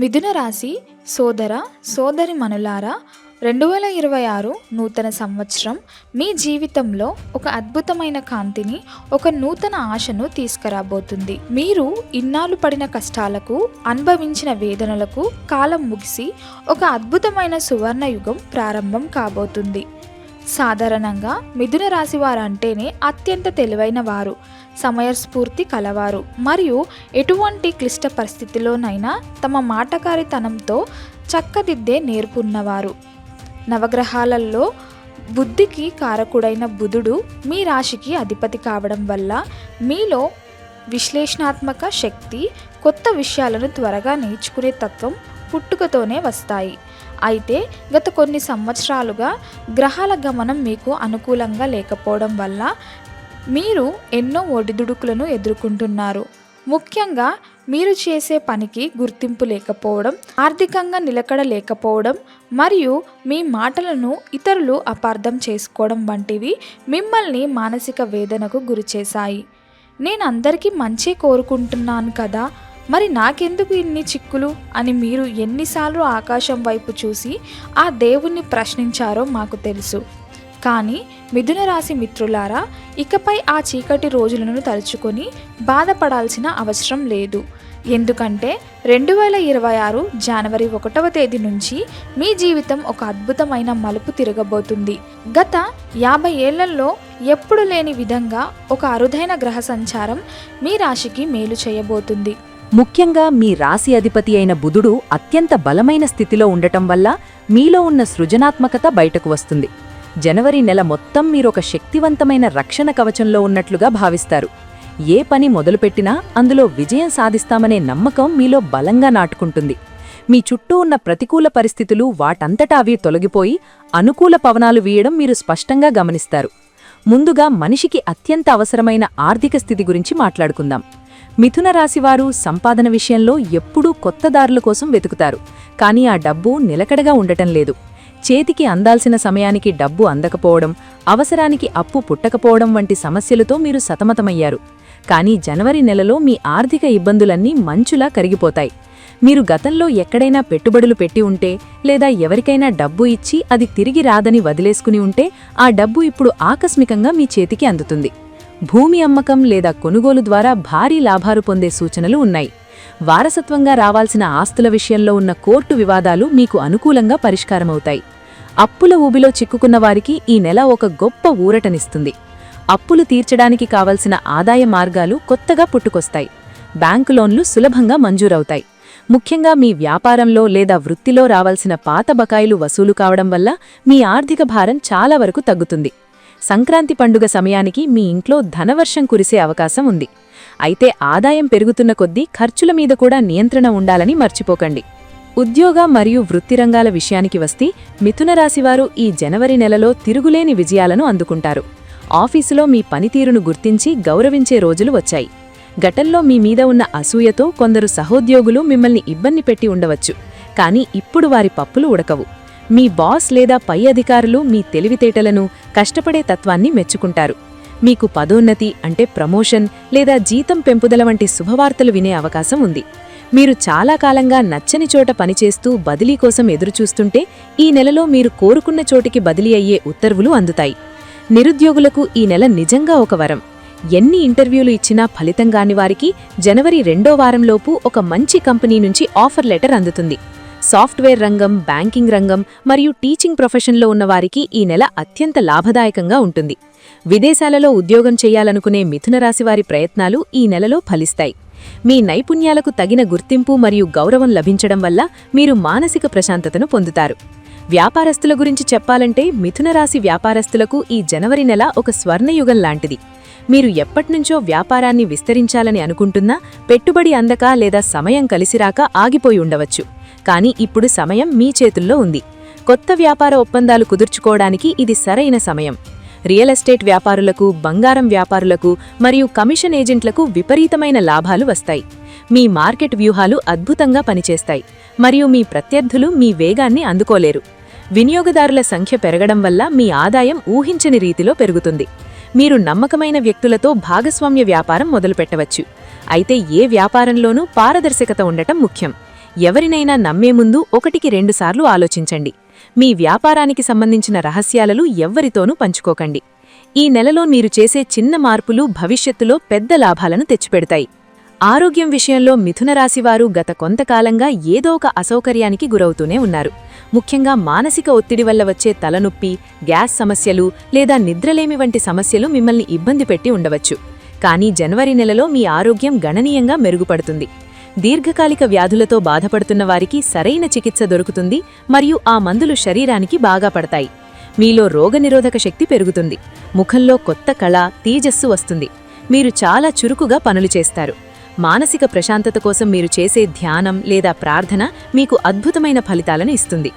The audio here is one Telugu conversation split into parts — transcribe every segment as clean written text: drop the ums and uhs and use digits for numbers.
మిథున రాశి సోదర సోదరిమణులారా, 2026 నూతన సంవత్సరం మీ జీవితంలో ఒక అద్భుతమైన కాంతిని, ఒక నూతన ఆశను తీసుకురాబోతుంది. మీరు ఇన్నాళ్ళు పడిన కష్టాలకు, అనుభవించిన వేదనలకు కాలం ముగిసి ఒక అద్భుతమైన సువర్ణ యుగం ప్రారంభం కాబోతుంది. సాధారణంగా మిథున రాశి వారు అంటేనే అత్యంత తెలివైన వారు, సమయస్ఫూర్తి కలవారు మరియు ఎటువంటి క్లిష్ట పరిస్థితిలోనైనా తమ మాటకారితనంతో చక్కదిద్దే నేర్పున్నవారు. నవగ్రహాలలో బుద్ధికి కారకుడైన బుధుడు మీ రాశికి అధిపతి కావడం వల్ల మీలో విశ్లేషణాత్మక శక్తి, కొత్త విషయాలను త్వరగా నేర్చుకునే తత్వం పుట్టుకతోనే వస్తాయి. అయితే గత కొన్ని సంవత్సరాలుగా గ్రహాల గమనం మీకు అనుకూలంగా లేకపోవడం వల్ల మీరు ఎన్నో ఒడిదుడుకులను ఎదుర్కొంటున్నారు. ముఖ్యంగా మీరు చేసే పనికి గుర్తింపు లేకపోవడం, ఆర్థికంగా నిలకడ లేకపోవడం మరియు మీ మాటలను ఇతరులు అపార్థం చేసుకోవడం వంటివి మిమ్మల్ని మానసిక వేదనకు గురిచేశాయి. నేను అందరికీ మంచి కోరుకుంటున్నాను కదా, మరి నాకెందుకు ఇన్ని చిక్కులు అని మీరు ఎన్నిసార్లు ఆకాశం వైపు చూసి ఆ దేవుణ్ణి ప్రశ్నించారో మాకు తెలుసు. కానీ మిథున రాశి మిత్రులారా, ఇకపై ఆ చీకటి రోజులను తలుచుకొని బాధపడాల్సిన అవసరం లేదు. ఎందుకంటే 2026 జనవరి 1వ తేదీ నుంచి మీ జీవితం ఒక అద్భుతమైన మలుపు తిరగబోతుంది. గత 50 ఏళ్లలో ఎప్పుడు లేని విధంగా ఒక అరుదైన గ్రహ సంచారం మీ రాశికి మేలు చేయబోతుంది. ముఖ్యంగా మీ రాశి అధిపతి అయిన బుధుడు అత్యంత బలమైన స్థితిలో ఉండటం వల్ల మీలో ఉన్న సృజనాత్మకత బయటకు వస్తుంది. జనవరి నెల మొత్తం మీరొక శక్తివంతమైన రక్షణ కవచంలో ఉన్నట్లుగా భావిస్తారు. ఏ పని మొదలుపెట్టినా అందులో విజయం సాధిస్తామనే నమ్మకం మీలో బలంగా నాటుకుంటుంది. మీ చుట్టూ ఉన్న ప్రతికూల పరిస్థితులు వాటంతటా అవి తొలగిపోయి అనుకూల పవనాలు వీయడం మీరు స్పష్టంగా గమనిస్తారు. ముందుగా మనిషికి అత్యంత అవసరమైన ఆర్థిక స్థితి గురించి మాట్లాడుకుందాం. మిథున రాశివారు సంపాదన విషయంలో ఎప్పుడూ కొత్త దారుల కోసం వెతుకుతారు. కానీ ఆ డబ్బు నిలకడగా ఉండటం లేదు. చేతికి అందాల్సిన సమయానికి డబ్బు అందకపోవడం, అవసరానికి అప్పు పుట్టకపోవడం వంటి సమస్యలతో మీరు సతమతమయ్యారు. కానీ జనవరి నెలలో మీ ఆర్థిక ఇబ్బందులన్నీ మంచులా కరిగిపోతాయి. మీరు గతంలో ఎక్కడైనా పెట్టుబడులు పెట్టి ఉంటే, లేదా ఎవరికైనా డబ్బు ఇచ్చి అది తిరిగి రాదని వదిలేసుకుని ఉంటే, ఆ డబ్బు ఇప్పుడు ఆకస్మికంగా మీ చేతికి అందుతుంది. భూమి అమ్మకం లేదా కొనుగోలు ద్వారా భారీ లాభాలు పొందే సూచనలు ఉన్నాయి. వారసత్వంగా రావాల్సిన ఆస్తుల విషయంలో ఉన్న కోర్టు వివాదాలు మీకు అనుకూలంగా పరిష్కారమవుతాయి. అప్పుల ఊబిలో చిక్కుకున్న వారికి ఈ నెల ఒక గొప్ప ఊరటనిస్తుంది. అప్పులు తీర్చడానికి కావలసిన ఆదాయ మార్గాలు కొత్తగా పుట్టుకొస్తాయి. బ్యాంకు లోన్లు సులభంగా మంజూరవుతాయి. ముఖ్యంగా మీ వ్యాపారంలో లేదా వృత్తిలో రావాల్సిన పాత బకాయిలు వసూలు కావడం వల్ల మీ ఆర్థిక భారం చాలా వరకు తగ్గుతుంది. సంక్రాంతి పండుగ సమయానికి మీ ఇంట్లో ధనవర్షం కురిసే అవకాశం ఉంది. అయితే ఆదాయం పెరుగుతున్న కొద్దీ ఖర్చుల మీద కూడా నియంత్రణ ఉండాలని మర్చిపోకండి. ఉద్యోగ మరియు వృత్తిరంగాల విషయానికి వస్తే మిథున రాశివారు ఈ జనవరి నెలలో తిరుగులేని విజయాలను అందుకుంటారు. ఆఫీసులో మీ పనితీరును గుర్తించి గౌరవించే రోజులు వచ్చాయి. గతంలో మీ మీద ఉన్న అసూయతో కొందరు సహోద్యోగులు మిమ్మల్ని ఇబ్బంది పెట్టి ఉండవచ్చు. కానీ ఇప్పుడు వారి పప్పులు ఉడకవు. మీ బాస్ లేదా పై అధికారులు మీ తెలివితేటలను, కష్టపడే తత్వాన్ని మెచ్చుకుంటారు. మీకు పదోన్నతి అంటే ప్రమోషన్ లేదా జీతం పెంపుదల వంటి శుభవార్తలు వినే అవకాశం ఉంది. మీరు చాలా కాలంగా నచ్చని చోట పనిచేస్తూ బదిలీ కోసం ఎదురుచూస్తుంటే ఈ నెలలో మీరు కోరుకున్న చోటికి బదిలీ అయ్యే ఉత్తర్వులు అందుతాయి. నిరుద్యోగులకు ఈ నెల నిజంగా ఒక వరం. ఎన్ని ఇంటర్వ్యూలు ఇచ్చినా ఫలితం కాని వారికి జనవరి 2వ వారంలోపు ఒక మంచి కంపెనీ నుంచి ఆఫర్ లెటర్ అందుతుంది. సాఫ్ట్వేర్ రంగం, బ్యాంకింగ్ రంగం మరియు టీచింగ్ ప్రొఫెషన్లో ఉన్నవారికి ఈ నెల అత్యంత లాభదాయకంగా ఉంటుంది. విదేశాలలో ఉద్యోగం చేయాలనుకునే మిథున రాశివారి ప్రయత్నాలు ఈ నెలలో ఫలిస్తాయి. మీ నైపుణ్యాలకు తగిన గుర్తింపు మరియు గౌరవం లభించడం వల్ల మీరు మానసిక ప్రశాంతతను పొందుతారు. వ్యాపారస్తుల గురించి చెప్పాలంటే మిథున రాశి వ్యాపారస్తులకు ఈ జనవరి నెల ఒక స్వర్ణయుగం లాంటిది. మీరు ఎప్పట్నుంచో వ్యాపారాన్ని విస్తరించాలని అనుకుంటున్నా పెట్టుబడి అందక లేదా సమయం కలిసిరాక ఆగిపోయి ఉండవచ్చు. కానీ ఇప్పుడు సమయం మీ చేతుల్లో ఉంది. కొత్త వ్యాపార ఒప్పందాలు కుదుర్చుకోవడానికి ఇది సరైన సమయం. రియల్ ఎస్టేట్ వ్యాపారులకు, బంగారం వ్యాపారులకు మరియు కమిషన్ ఏజెంట్లకు విపరీతమైన లాభాలు వస్తాయి. మీ మార్కెట్ వ్యూహాలు అద్భుతంగా పనిచేస్తాయి మరియు మీ ప్రత్యర్థులు మీ వేగాన్ని అందుకోలేరు. వినియోగదారుల సంఖ్య పెరగడం వల్ల మీ ఆదాయం ఊహించని రీతిలో పెరుగుతుంది. మీరు నమ్మకమైన వ్యక్తులతో భాగస్వామ్య వ్యాపారం మొదలుపెట్టవచ్చు. అయితే ఏ వ్యాపారంలోనూ పారదర్శకత ఉండటం ముఖ్యం. ఎవరినైనా నమ్మే ముందు 1-2 సార్లు ఆలోచించండి. మీ వ్యాపారానికి సంబంధించిన రహస్యాలను ఎవ్వరితోనూ పంచుకోకండి. ఈ నెలలో మీరు చేసే చిన్న మార్పులు భవిష్యత్తులో పెద్ద లాభాలను తెచ్చిపెడతాయి. ఆరోగ్యం విషయంలో మిథునరాశివారు గత కొంతకాలంగా ఏదో ఒక అసౌకర్యానికి గురవుతూనే ఉన్నారు. ముఖ్యంగా మానసిక ఒత్తిడి వల్ల వచ్చే తలనొప్పి, గ్యాస్ సమస్యలు లేదా నిద్రలేమి వంటి సమస్యలు మిమ్మల్ని ఇబ్బంది పెట్టి ఉండవచ్చు. కానీ జనవరి నెలలో మీ ఆరోగ్యం గణనీయంగా మెరుగుపడుతుంది. దీర్ఘకాలిక వ్యాధులతో బాధపడుతున్న వారికి సరైన చికిత్స దొరుకుతుంది మరియు ఆ మందులు శరీరానికి బాగా పడతాయి. మీలో రోగనిరోధక శక్తి పెరుగుతుంది. ముఖంలో కొత్త కళ, తేజస్సు వస్తుంది. మీరు చాలా చురుకుగా పనులు చేస్తారు. మానసిక ప్రశాంతత కోసం మీరు చేసే ధ్యానం లేదా ప్రార్థన మీకు అద్భుతమైన ఫలితాలను ఇస్తుంది.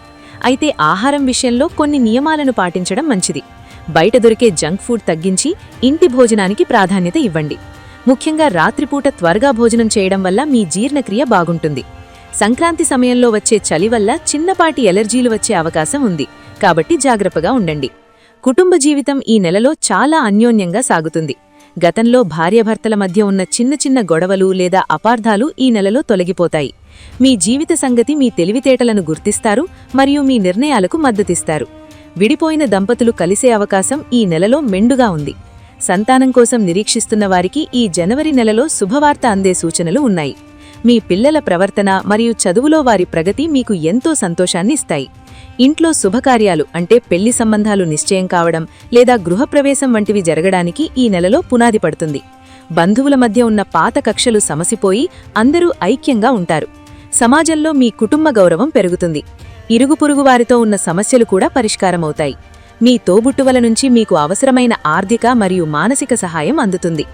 అయితే ఆహారం విషయంలో కొన్ని నియమాలను పాటించడం మంచిది. బయట దొరికే జంక్ ఫుడ్ తగ్గించి ఇంటి భోజనానికి ప్రాధాన్యత ఇవ్వండి. ముఖ్యంగా రాత్రిపూట త్వరగా భోజనం చేయడం వల్ల మీ జీర్ణక్రియ బాగుంటుంది. సంక్రాంతి సమయంలో వచ్చే చలి వల్ల చిన్నపాటి ఎలర్జీలు వచ్చే అవకాశం ఉంది, కాబట్టి జాగ్రత్తగా ఉండండి. కుటుంబ జీవితం ఈ నెలలో చాలా అన్యోన్యంగా సాగుతుంది. గతంలో భార్యాభర్తల మధ్య ఉన్న చిన్న చిన్న గొడవలు లేదా అపార్థాలు ఈ నెలలో తొలగిపోతాయి. మీ జీవిత సంగతి మీ తెలివితేటలను గుర్తిస్తారు మరియు మీ నిర్ణయాలకు మద్దతిస్తారు. విడిపోయిన దంపతులు కలిసే అవకాశం ఈ నెలలో మెండుగా ఉంది. సంతానం కోసం నిరీక్షిస్తున్న వారికి ఈ జనవరి నెలలో శుభవార్త అందే సూచనలు ఉన్నాయి. మీ పిల్లల ప్రవర్తన మరియు చదువులో వారి ప్రగతి మీకు ఎంతో సంతోషాన్ని ఇస్తాయి. ఇంట్లో శుభకార్యాలు అంటే పెళ్లి సంబంధాలు నిశ్చయం కావడం లేదా గృహప్రవేశం వంటివి జరగడానికి ఈ నెలలో పునాది పడుతుంది. బంధువుల మధ్య ఉన్న పాత కక్షలు సమసిపోయి అందరూ ఐక్యంగా ఉంటారు. సమాజంలో మీ కుటుంబ గౌరవం పెరుగుతుంది. ఇరుగుపొరుగు వారితో ఉన్న సమస్యలు కూడా పరిష్కారమవుతాయి. మీ తోబుట్టువల నుంచి మీకు అవసరమైన ఆర్థిక మరియు మానసిక సహాయం అందుతుంది.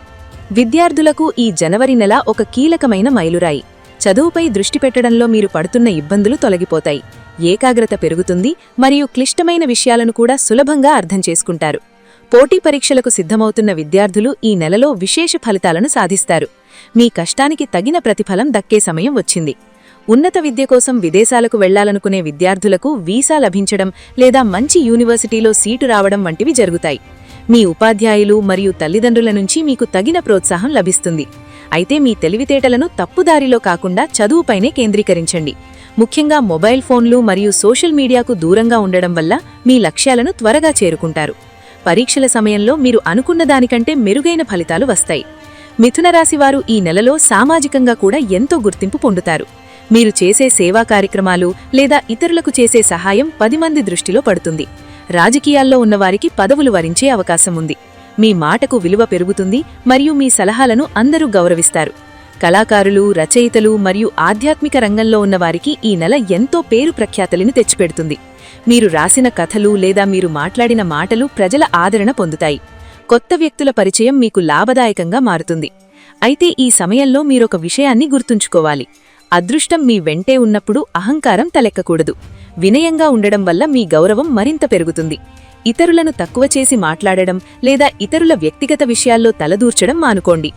విద్యార్థులకు ఈ జనవరి నెల ఒక కీలకమైన మైలురాయి. చదువుపై దృష్టి పెట్టడంలో మీరు పడుతున్న ఇబ్బందులు తొలగిపోతాయి. ఏకాగ్రత పెరుగుతుంది మరియు క్లిష్టమైన విషయాలను కూడా సులభంగా అర్థం చేసుకుంటారు. పోటీ పరీక్షలకు సిద్ధమవుతున్న విద్యార్థులు ఈ నెలలో విశేష ఫలితాలను సాధిస్తారు. మీ కష్టానికి తగిన ప్రతిఫలం దక్కే సమయం వచ్చింది. ఉన్నత విద్య కోసం విదేశాలకు వెళ్లాలనుకునే విద్యార్థులకు వీసా లభించడం లేదా మంచి యూనివర్సిటీలో సీటు రావడం వంటివి జరుగుతాయి. మీ ఉపాధ్యాయులు మరియు తల్లిదండ్రుల నుంచి మీకు తగిన ప్రోత్సాహం లభిస్తుంది. అయితే మీ తెలివితేటలను తప్పుదారిలో కాకుండా చదువుపైనే కేంద్రీకరించండి. ముఖ్యంగా మొబైల్ ఫోన్లు మరియు సోషల్ మీడియాకు దూరంగా ఉండడం వల్ల మీ లక్ష్యాలను త్వరగా చేరుకుంటారు. పరీక్షల సమయంలో మీరు అనుకున్న దానికంటే మెరుగైన ఫలితాలు వస్తాయి. మిథునరాశివారు ఈ నెలలో సామాజికంగా కూడా ఎంతో గుర్తింపు పొందుతారు. మీరు చేసే సేవా కార్యక్రమాలు లేదా ఇతరులకు చేసే సహాయం 10 మంది దృష్టిలో పడుతుంది. రాజకీయాల్లో ఉన్నవారికి పదవులు వరించే అవకాశం ఉంది. మీ మాటకు విలువ పెరుగుతుంది మరియు మీ సలహాలను అందరూ గౌరవిస్తారు. కళాకారులు, రచయితలు మరియు ఆధ్యాత్మిక రంగంలో ఉన్నవారికి ఈ నెల ఎంతో పేరు ప్రఖ్యాతలను తెచ్చిపెడుతుంది. మీరు రాసిన కథలు లేదా మీరు మాట్లాడిన మాటలు ప్రజల ఆదరణ పొందుతాయి. కొత్త వ్యక్తుల పరిచయం మీకు లాభదాయకంగా మారుతుంది. అయితే ఈ సమయంలో మీరొక విషయాన్ని గుర్తుంచుకోవాలి. అదృష్టం మీ వెంటే ఉన్నప్పుడు అహంకారం తలెక్కకూడదు. వినయంగా ఉండడం వల్ల మీ గౌరవం మరింత పెరుగుతుంది. ఇతరులను తక్కువ చేసి మాట్లాడడం లేదా ఇతరుల వ్యక్తిగత విషయాల్లో తలదూర్చడం మానుకోండి.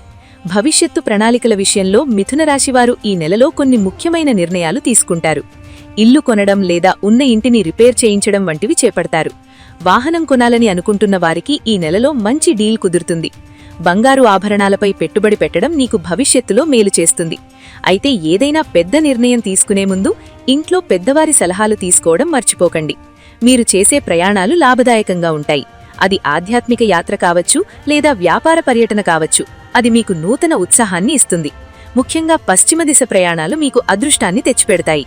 భవిష్యత్తు ప్రణాళికల విషయంలో మిథునరాశివారు ఈ నెలలో కొన్ని ముఖ్యమైన నిర్ణయాలు తీసుకుంటారు. ఇల్లు కొనడం లేదా ఉన్న ఇంటిని రిపేర్ చేయించడం వంటివి చేపడతారు. వాహనం కొనాలని అనుకుంటున్న వారికి ఈ నెలలో మంచి డీల్ కుదురుతుంది. బంగారు ఆభరణాలపై పెట్టుబడి పెట్టడం నీకు భవిష్యత్తులో మేలు చేస్తుంది. అయితే ఏదైనా పెద్ద నిర్ణయం తీసుకునే ముందు ఇంట్లో పెద్దవారి సలహాలు తీసుకోవడం మర్చిపోకండి. మీరు చేసే ప్రయాణాలు లాభదాయకంగా ఉంటాయి. అది ఆధ్యాత్మిక యాత్ర కావచ్చు లేదా వ్యాపార పర్యటన కావచ్చు. అది మీకు నూతన ఉత్సాహాన్ని ఇస్తుంది. ముఖ్యంగా పశ్చిమ దిశ ప్రయాణాలు మీకు అదృష్టాన్ని తెచ్చిపెడతాయి.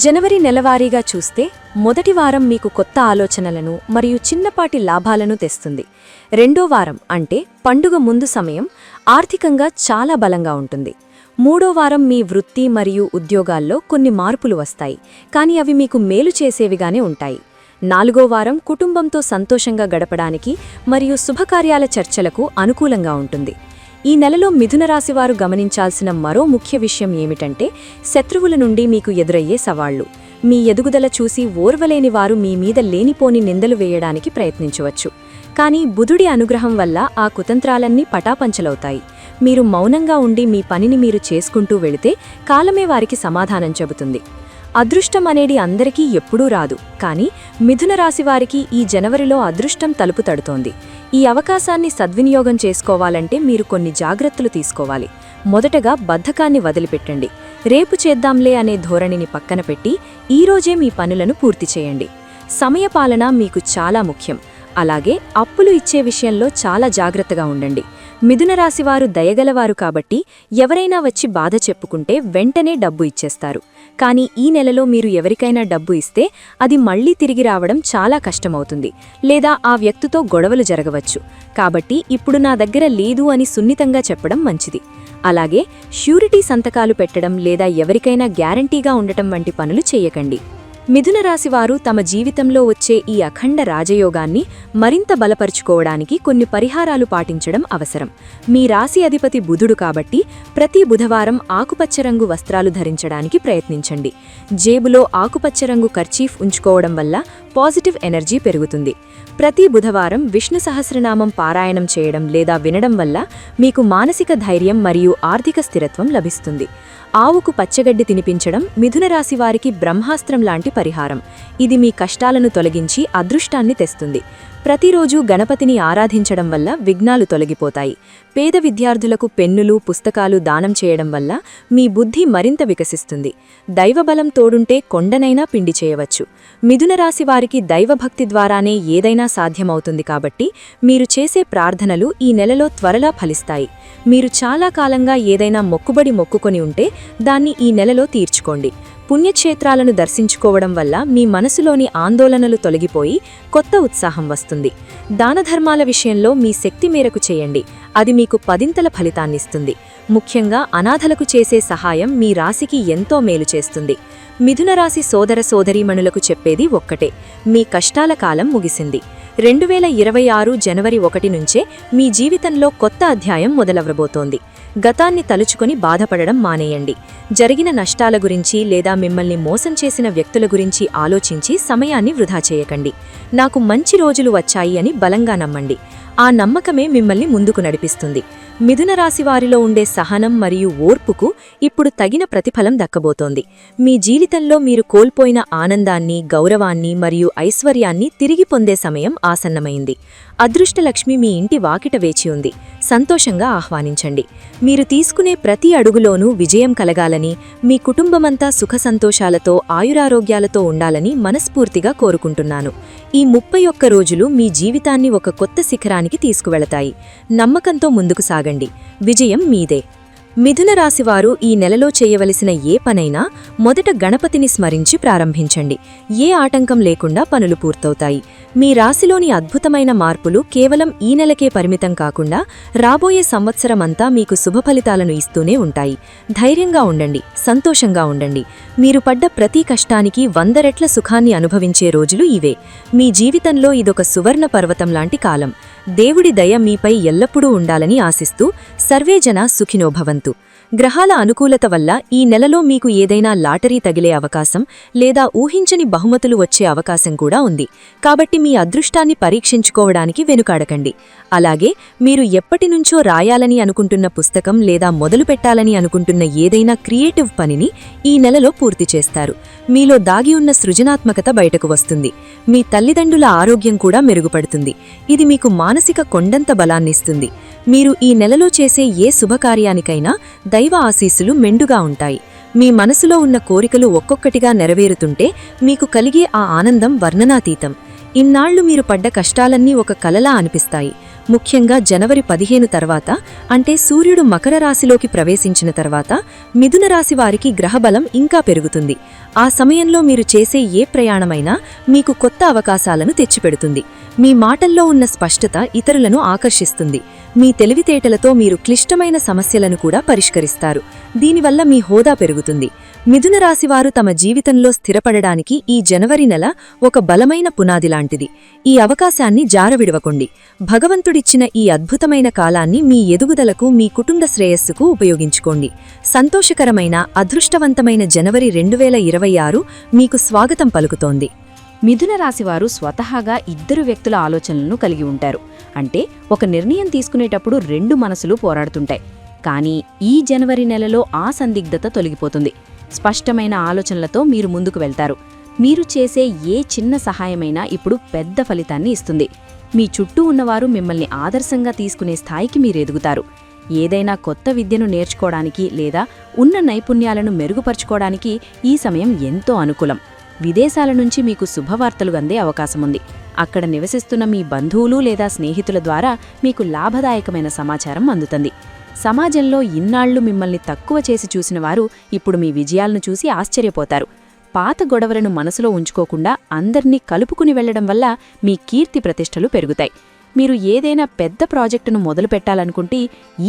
జనవరి నెలవారీగా చూస్తే మొదటి వారం మీకు కొత్త ఆలోచనలను మరియు చిన్నపాటి లాభాలను తెస్తుంది. రెండో వారం అంటే పండుగ ముందు సమయం ఆర్థికంగా చాలా బలంగా ఉంటుంది. మూడో వారం మీ వృత్తి మరియు ఉద్యోగాల్లో కొన్ని మార్పులు వస్తాయి, కానీ అవి మీకు మేలు చేసేవిగానే ఉంటాయి. నాలుగో వారం కుటుంబంతో సంతోషంగా గడపడానికి మరియు శుభకార్యాల చర్చలకు అనుకూలంగా ఉంటుంది. ఈ నెలలో మిథునరాశివారు గమనించాల్సిన మరో ముఖ్య విషయం ఏమిటంటే శత్రువుల నుండి మీకు ఎదురయ్యే సవాళ్లు. మీ ఎదుగుదల చూసి ఓర్వలేని వారు మీ మీద లేనిపోని నిందలు వేయడానికి ప్రయత్నించవచ్చు. కానీ బుధుడి అనుగ్రహం వల్ల ఆ కుతంత్రాలన్నీ పటాపంచలవుతాయి. మీరు మౌనంగా ఉండి మీ పనిని మీరు చేసుకుంటూ వెళితే కాలమే వారికి సమాధానం చెబుతుంది. అదృష్టం అనేది అందరికీ ఎప్పుడూ రాదు, కానీ మిథునరాశివారికి ఈ జనవరిలో అదృష్టం తలుపు తడుతోంది. ఈ అవకాశాన్ని సద్వినియోగం చేసుకోవాలంటే మీరు కొన్ని జాగ్రత్తలు తీసుకోవాలి. మొదటగా బద్ధకాన్ని వదిలిపెట్టండి. రేపు చేద్దాంలే అనే ధోరణిని పక్కన పెట్టి ఈరోజే మీ పనులను పూర్తి చేయండి. సమయపాలన మీకు చాలా ముఖ్యం. అలాగే అప్పులు ఇచ్చే విషయంలో చాలా జాగ్రత్తగా ఉండండి. మిథున రాశివారు దయగలవారు కాబట్టి ఎవరైనా వచ్చి బాధ చెప్పుకుంటే వెంటనే డబ్బు ఇచ్చేస్తారు. కానీ ఈ నెలలో మీరు ఎవరికైనా డబ్బు ఇస్తే అది మళ్లీ తిరిగి రావడం చాలా కష్టమవుతుంది, లేదా ఆ వ్యక్తితో గొడవలు జరగవచ్చు. కాబట్టి ఇప్పుడు నా దగ్గర లేదు అని సున్నితంగా చెప్పడం మంచిది. అలాగే ష్యూరిటీ సంతకాలు పెట్టడం లేదా ఎవరికైనా గ్యారంటీగా ఉండటం వంటి పనులు చేయకండి. మిథున రాశివారు తమ జీవితంలో వచ్చే ఈ అఖండ రాజయోగాన్ని మరింత బలపరుచుకోవడానికి కొన్ని పరిహారాలు పాటించడం అవసరం. మీ రాశి అధిపతి బుధుడు కాబట్టి ప్రతి బుధవారం ఆకుపచ్చ రంగు వస్త్రాలు ధరించడానికి ప్రయత్నించండి. జేబులో ఆకుపచ్చ రంగు కర్చీఫ్ ఉంచుకోవడం వల్ల పాజిటివ్ ఎనర్జీ పెరుగుతుంది. ప్రతి బుధవారం విష్ణు సహస్రనామం పారాయణం చేయడం లేదా వినడం వల్ల మీకు మానసిక ధైర్యం మరియు ఆర్థిక స్థిరత్వం లభిస్తుంది. ఆవుకు పచ్చగడ్డి తినిపించడం మిథున రాశివారికి బ్రహ్మాస్త్రం లాంటి పరిహారం. ఇది మీ కష్టాలను తొలగించి అదృష్టాన్ని తెస్తుంది. ప్రతిరోజు గణపతిని ఆరాధించడం వల్ల విఘ్నాలు తొలగిపోతాయి. పేద విద్యార్థులకు పెన్నులు, పుస్తకాలు దానం చేయడం వల్ల మీ బుద్ధి మరింత వికసిస్తుంది. దైవబలం తోడుంటే కొండనైనా పిండి చేయవచ్చు. మిథున రాశి వారికి దైవభక్తి ద్వారానే ఏదైనా సాధ్యమవుతుంది కాబట్టి మీరు చేసే ప్రార్థనలు ఈ నెలలో త్వరగా ఫలిస్తాయి. మీరు చాలా కాలంగా ఏదైనా మొక్కుబడి మొక్కుకొని ఉంటే దాన్ని ఈ నెలలో తీర్చుకోండి. పుణ్యక్షేత్రాలను దర్శించుకోవడం వల్ల మీ మనసులోని ఆందోళనలు తొలగిపోయి కొత్త ఉత్సాహం వస్తుంది. దానధర్మాల విషయంలో మీ శక్తి మేరకు చేయండి, అది మీకు 10ంతల ఫలితాన్నిస్తుంది. ముఖ్యంగా అనాథలకు చేసే సహాయం మీ రాశికి ఎంతో మేలు చేస్తుంది. మిథున రాశి సోదర సోదరీమణులకు చెప్పేది ఒక్కటే, మీ కష్టాల కాలం ముగిసింది. 2026 జనవరి 1 నుంచే మీ జీవితంలో కొత్త అధ్యాయం మొదలవ్వబోతోంది. గతాన్ని తలుచుకొని బాధపడడం మానేయండి. జరిగిన నష్టాల గురించి లేదా మిమ్మల్ని మోసం చేసిన వ్యక్తుల గురించి ఆలోచించి సమయాన్ని వృధా చేయకండి. నాకు మంచి రోజులు వచ్చాయి అని బలంగా నమ్మండి. ఆ నమ్మకమే మిమ్మల్ని ముందుకు నడిపిస్తుంది. మిథున రాశివారిలో ఉండే సహనం మరియు ఓర్పుకు ఇప్పుడు తగిన ప్రతిఫలం దక్కబోతోంది. మీ జీవితంలో మీరు కోల్పోయిన ఆనందాన్ని, గౌరవాన్ని మరియు ఐశ్వర్యాన్ని తిరిగి పొందే సమయం ఆసన్నమైంది. అదృష్టలక్ష్మి మీ ఇంటి వాకిట వేచి ఉంది. సంతోషంగా ఆహ్వానించండి. మీరు తీసుకునే ప్రతి అడుగులోనూ విజయం కలగాలని, మీ కుటుంబమంతా సుఖ సంతోషాలతో, ఆయురారోగ్యాలతో ఉండాలని మనస్ఫూర్తిగా కోరుకుంటున్నాను. ఈ 31 రోజులు మీ జీవితాన్ని ఒక కొత్త శిఖరానికి తీసుకువెళతాయి. నమ్మకంతో ముందుకు సాగండి. విజయం మీదే. మిథున రాశివారు ఈ నెలలో చేయవలసిన ఏ పనైనా మొదట గణపతిని స్మరించి ప్రారంభించండి. ఏ ఆటంకం లేకుండా పనులు పూర్తవుతాయి. మీ రాశిలోని అద్భుతమైన మార్పులు కేవలం ఈ నెలకే పరిమితం కాకుండా రాబోయే సంవత్సరమంతా మీకు శుభఫలితాలను ఇస్తూనే ఉంటాయి. ధైర్యంగా ఉండండి, సంతోషంగా ఉండండి. మీరు పడ్డ ప్రతి కష్టానికి 100 రెట్ల సుఖాన్ని అనుభవించే రోజులు ఇవే. మీ జీవితంలో ఇదొక సువర్ణ పర్వతం లాంటి కాలం. దేవుడి దయ మీపై ఎల్లప్పుడూ ఉండాలని ఆశిస్తూ సర్వేజన సుఖినో భవంతు. గ్రహాల అనుకూలత వల్ల ఈ నెలలో మీకు ఏదైనా లాటరీ తగిలే అవకాశం లేదా ఊహించని బహుమతులు వచ్చే అవకాశం కూడా ఉంది. కాబట్టి మీ అదృష్టాన్ని పరీక్షించుకోవడానికి వెనుకాడకండి. అలాగే మీరు ఎప్పటినుంచో రాయాలని అనుకుంటున్న పుస్తకం లేదా మొదలుపెట్టాలని అనుకుంటున్న ఏదైనా క్రియేటివ్ పనిని ఈ నెలలో పూర్తి చేస్తారు. మీలో దాగి ఉన్న సృజనాత్మకత బయటకు వస్తుంది. మీ తల్లిదండ్రుల ఆరోగ్యం కూడా మెరుగుపడుతుంది. ఇది మీకు మానసిక కొండంత బలాన్నిస్తుంది. మీరు ఈ నెలలో చేసే ఏ శుభకార్యానికైనా దైవ ఆశీస్సులు మెండుగా ఉంటాయి. మీ మనసులో ఉన్న కోరికలు ఒక్కొక్కటిగా నెరవేరుతుంటే మీకు కలిగే ఆ ఆనందం వర్ణనాతీతం. ఇన్నాళ్లు మీరు పడ్డ కష్టాలన్నీ ఒక కలలా అనిపిస్తాయి. ముఖ్యంగా జనవరి 15 తర్వాత, అంటే సూర్యుడు మకర రాశిలోకి ప్రవేశించిన తర్వాత మిథున రాశి వారికి గ్రహబలం ఇంకా పెరుగుతుంది. ఆ సమయంలో మీరు చేసే ఏ ప్రయాణమైనా మీకు కొత్త అవకాశాలను తెచ్చిపెడుతుంది. మీ మాటల్లో ఉన్న స్పష్టత ఇతరులను ఆకర్షిస్తుంది. మీ తెలివితేటలతో మీరు క్లిష్టమైన సమస్యలను కూడా పరిష్కరిస్తారు. దీనివల్ల మీ హోదా పెరుగుతుంది. మిథున రాశివారు తమ జీవితంలో స్థిరపడడానికి ఈ జనవరి నెల ఒక బలమైన పునాదిలాంటిది. ఈ అవకాశాన్ని జారవిడవకండి. భగవంతుడిచ్చిన ఈ అద్భుతమైన కాలాన్ని మీ ఎదుగుదలకు, మీ కుటుంబ శ్రేయస్సుకు ఉపయోగించుకోండి. సంతోషకరమైన, అదృష్టవంతమైన జనవరి 2026 మీకు స్వాగతం పలుకుతోంది. మిథున రాశివారు స్వతహాగా 2 వ్యక్తుల ఆలోచనలను కలిగి ఉంటారు. అంటే ఒక నిర్ణయం తీసుకునేటప్పుడు 2 మనసులు పోరాడుతుంటాయి. కానీ ఈ జనవరి నెలలో ఆ సందిగ్ధత తొలగిపోతుంది. స్పష్టమైన ఆలోచనలతో మీరు ముందుకు వెళ్తారు. మీరు చేసే ఏ చిన్న సహాయమైనా ఇప్పుడు పెద్ద ఫలితాన్ని ఇస్తుంది. మీ చుట్టూ ఉన్నవారు మిమ్మల్ని ఆదర్శంగా తీసుకునే స్థాయికి మీరు ఎదుగుతారు. ఏదైనా కొత్త విద్యను నేర్చుకోవడానికి లేదా ఉన్న నైపుణ్యాలను మెరుగుపరుచుకోవడానికి ఈ సమయం ఎంతో అనుకూలం. విదేశాల నుంచి మీకు శుభవార్తలు అందే అవకాశముంది. అక్కడ నివసిస్తున్న మీ బంధువులు లేదా స్నేహితుల ద్వారా మీకు లాభదాయకమైన సమాచారం అందుతుంది. సమాజంలో ఇన్నాళ్లు మిమ్మల్ని తక్కువ చేసి చూసిన వారు ఇప్పుడు మీ విజయాలను చూసి ఆశ్చర్యపోతారు. పాత గొడవలను మనసులో ఉంచుకోకుండా అందర్నీ కలుపుకుని వెళ్లడం వల్ల మీ కీర్తి ప్రతిష్టలు పెరుగుతాయి. మీరు ఏదైనా పెద్ద ప్రాజెక్టును మొదలుపెట్టాలనుకుంటే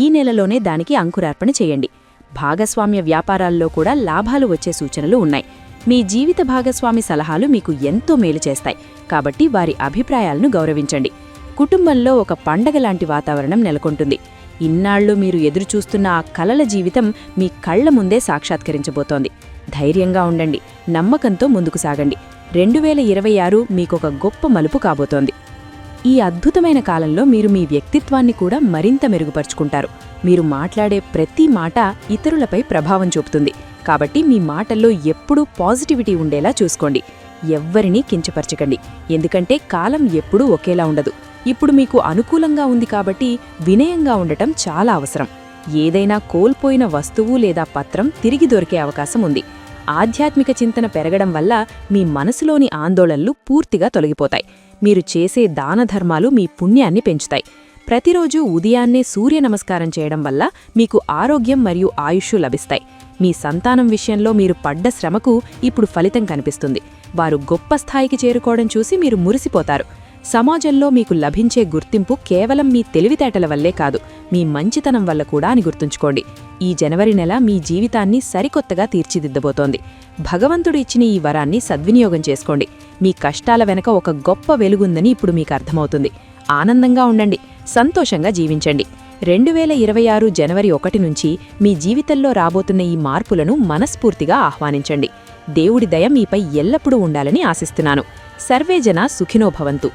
ఈ నెలలోనే దానికి అంకురార్పణ చేయండి. భాగస్వామ్య వ్యాపారాల్లో కూడా లాభాలు వచ్చే సూచనలు ఉన్నాయి. మీ జీవిత భాగస్వామి సలహాలు మీకు ఎంతో మేలు చేస్తాయి కాబట్టి వారి అభిప్రాయాలను గౌరవించండి. కుటుంబంలో ఒక పండగలాంటి వాతావరణం నెలకొంటుంది. ఇన్నాళ్లు మీరు ఎదురుచూస్తున్న ఆ కలల జీవితం మీ కళ్ల ముందే సాక్షాత్కరించబోతోంది. ధైర్యంగా ఉండండి, నమ్మకంతో ముందుకు సాగండి. 2026 మీకొక గొప్ప మలుపు కాబోతోంది. ఈ అద్భుతమైన కాలంలో మీరు మీ వ్యక్తిత్వాన్ని కూడా మరింత మెరుగుపరుచుకుంటారు. మీరు మాట్లాడే ప్రతి మాట ఇతరులపై ప్రభావం చూపుతుంది కాబట్టి మీ మాటల్లో ఎప్పుడూ పాజిటివిటీ ఉండేలా చూసుకోండి. ఎవ్వరినీ కించపరచకండి, ఎందుకంటే కాలం ఎప్పుడూ ఒకేలా ఉండదు. ఇప్పుడు మీకు అనుకూలంగా ఉంది కాబట్టి వినయంగా ఉండటం చాలా అవసరం. ఏదైనా కోల్పోయిన వస్తువు లేదా పత్రం తిరిగి దొరికే అవకాశం ఉంది. ఆధ్యాత్మిక చింతన పెరగడం వల్ల మీ మనసులోని ఆందోళనలు పూర్తిగా తొలగిపోతాయి. మీరు చేసే దానధర్మాలు మీ పుణ్యాన్ని పెంచుతాయి. ప్రతిరోజూ ఉదయాన్నే సూర్య నమస్కారం చేయడం వల్ల మీకు ఆరోగ్యం మరియు ఆయుష్షు లభిస్తాయి. మీ సంతానం విషయంలో మీరు పడ్డ శ్రమకు ఇప్పుడు ఫలితం కనిపిస్తుంది. వారు గొప్ప స్థాయికి చేరుకోవడం చూసి మీరు మురిసిపోతారు. సమాజంలో మీకు లభించే గుర్తింపు కేవలం మీ తెలివితేటల వల్లే కాదు, మీ మంచితనం వల్ల కూడా అని గుర్తుంచుకోండి. ఈ జనవరి నెల మీ జీవితాన్ని సరికొత్తగా తీర్చిదిద్దబోతోంది. భగవంతుడు ఇచ్చిన ఈ వరాన్ని సద్వినియోగం చేసుకోండి. మీ కష్టాల వెనక ఒక గొప్ప వెలుగుందని ఇప్పుడు మీకు అర్థమవుతుంది. ఆనందంగా ఉండండి, సంతోషంగా జీవించండి. 2026 జనవరి 1 నుంచి మీ జీవితంలో రాబోతున్న ఈ మార్పులను మనస్ఫూర్తిగా ఆహ్వానించండి. దేవుడి దయ మీపై ఎల్లప్పుడూ ఉండాలని ఆశిస్తున్నాను. సర్వేజన సుఖినో భవంతు.